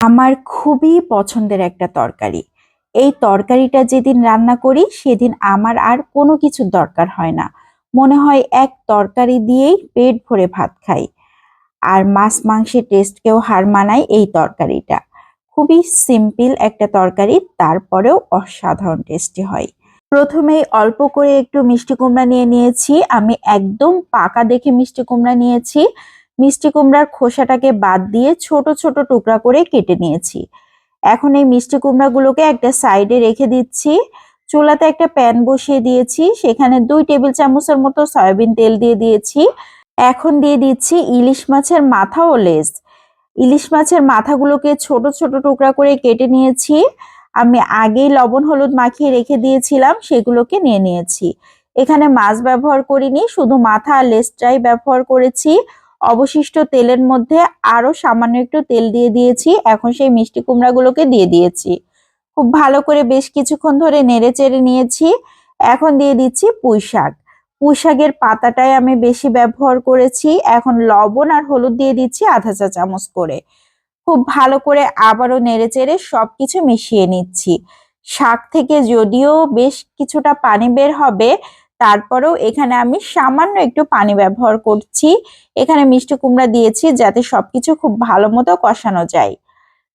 আমার খুবই পছন্দের একটা তরকারি। এই তরকারিটা যেদিন রান্না করি সেদিন আমার আর কোনো কিছুর দরকার হয় না। মনে হয় এক তরকারি দিয়েই পেট ভরে ভাত খাই। আর মাছ মাংসের টেস্টকেও হার মানায় এই তরকারিটা। খুবই সিম্পল একটা তরকারি, তারপরেও অসাধারণ টেস্টি হয়। প্রথমেই অল্প করে একটু মিষ্টি কুমড়া নিয়ে নিয়েছি। আমি একদম পাকা দেখে মিষ্টি কুমড়া নিয়েছি। মিষ্টি কুমড়ার খোসাটাকে বাদ দিয়ে ছোট ছোট টুকরা করে কেটে নিয়েছি। এখন এই মিষ্টি কুমড়াগুলোকে একটা সাইডে রেখে দিচ্ছি। চুলাতে একটা প্যান বসিয়ে দিয়েছি, সেখানে 2 টেবিল চামচের মতো সয়াবিন তেল দিয়ে দিয়েছি। এখন দিয়ে দিচ্ছি ইলিশ মাছের মাথা ও লেজ। ইলিশ মাছের মাথাগুলোকে ছোট ছোট টুকরা করে কেটে নিয়েছি। আমি আগেই লবণ হলুদ মাখিয়ে রেখে দিয়েছিলাম, সেগুলোকে নিয়ে নিয়েছি। এখানে মাছ ব্যবহার করিনি, শুধু মাথা আর লেজটাই ব্যবহার করেছি। অবশিষ্ট তেলের মধ্যে আরো সামান্য একটু তেল দিয়ে দিয়েছি। এখন সেই মিষ্টি কুমড়াগুলোকে দিয়ে দিয়েছি। খুব ভালো করে বেশ কিছুক্ষণ ধরে নেড়ে চেড়ে নিয়েছি। এখন দিয়ে দিচ্ছি পুঁই শাক। পুঁই শাকের পাতাটাই আমি বেশি ব্যবহার করেছি। এখন লবণ আর হলুদ দিয়ে দিচ্ছি আধা চা চামচ করে। খুব ভালো করে আবারও নেড়েচেড়ে সবকিছু মিশিয়ে নিচ্ছি। শাক থেকে যদিও বেশ কিছুটা পানি বের হবে, তারপরেও এখানে আমি সামান্য একটু পানি ব্যবহার করছি। এখানে মিষ্টি কুমড়া দিয়েছি যাতে সবকিছু খুব ভালো মতো কষানো যায়।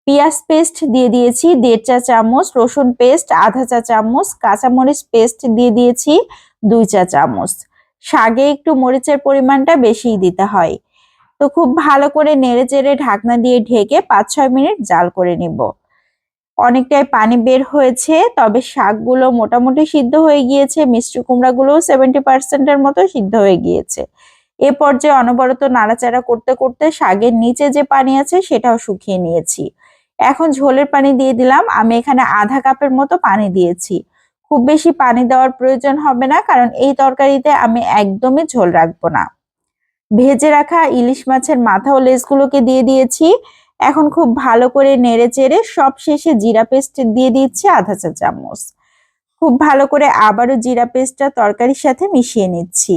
পেঁয়াজ পেস্ট দিয়ে দিয়েছি 1.5 চা চামচ, রসুন পেস্ট আধা চা চামচ, কাঁচামরিচ পেস্ট দিয়ে দিয়েছি 2 চা চামচ। শাকে একটু মরিচের পরিমাণটা বেশিই দিতে হয়। তো খুব ভালো করে নেড়েচেড়ে ঢাকনা দিয়ে ঢেকে 5-6 মিনিট জাল করে নিব। অনেকটাই পানি বের হয়েছে, তবে শাকগুলো মোটামুটি সিদ্ধ হয়ে গিয়েছে। মিষ্টি কুমড়াগুলো 70% এর মতো সিদ্ধ হয়ে গিয়েছে। এ পর্যায়ে অনবরত নাড়াচাড়া করতে করতে শাকের নিচে যে পানি আছে সেটাও শুকিয়ে নিয়েছি। এখন ঝোলের পানি দিয়ে দিলাম। আমি এখানে আধা কাপের মতো পানি দিয়েছি। খুব বেশি পানি দেওয়ার প্রয়োজন হবে না, কারণ এই তরকারিতে আমি একদমই ঝোল রাখবো না। ভেজে রাখা ইলিশ মাছের মাথা ও লেজগুলোকে দিয়ে দিয়েছি। এখন খুব ভালো করে নেড়ে চেড়ে সব শেষে জিরা পেস্ট দিয়ে দিচ্ছি আধা চা চামচ। খুব ভালো করে আবারও জিরা পেস্টটা তরকারির সাথে মিশিয়ে নিচ্ছি।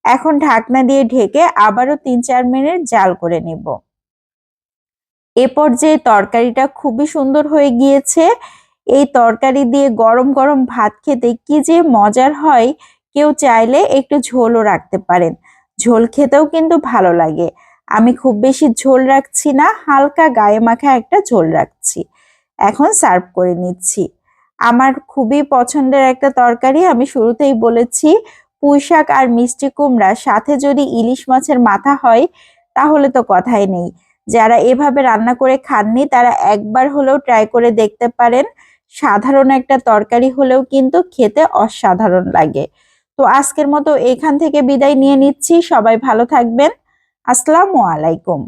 এখন ঢাকনা দিয়ে ঢেকে আবারও 3-4 মিনিট জাল করে নেব। এ পর্যায়ে তরকারিটা খুবই সুন্দর হয়ে গিয়েছে। এই তরকারি দিয়ে গরম গরম ভাত খেতে কি যে মজার হয়। কেউ চাইলে একটু ঝোলও রাখতে পারেন। ঝোল খেতেও কিন্তু ভালো লাগে। আমি খুব বেশি ঝোল রাখছি না, হালকা গায়ে মাখা একটা ঝোল রাখছি। এখন সার্ভ করে নিচ্ছি। আমার খুবই পছন্দের একটা তরকারি, আমি শুরুতেই বলেছি। পুঁই শাক আর মিষ্টি কুমড়া সাথে যদি ইলিশ মাছের মাথা হয় তাহলে তো কথাই নেই। যারা এভাবে রান্না করে খাননি তারা একবার হলেও ট্রাই করে দেখতে পারেন। সাধারণ একটা তরকারি হলেও কিন্তু খেতে অসাধারণ লাগে। তো আজকের মতো এখান থেকে বিদায় নিয়ে নিচ্ছি। সবাই ভালো থাকবেন। আসসালামু আলাইকুম।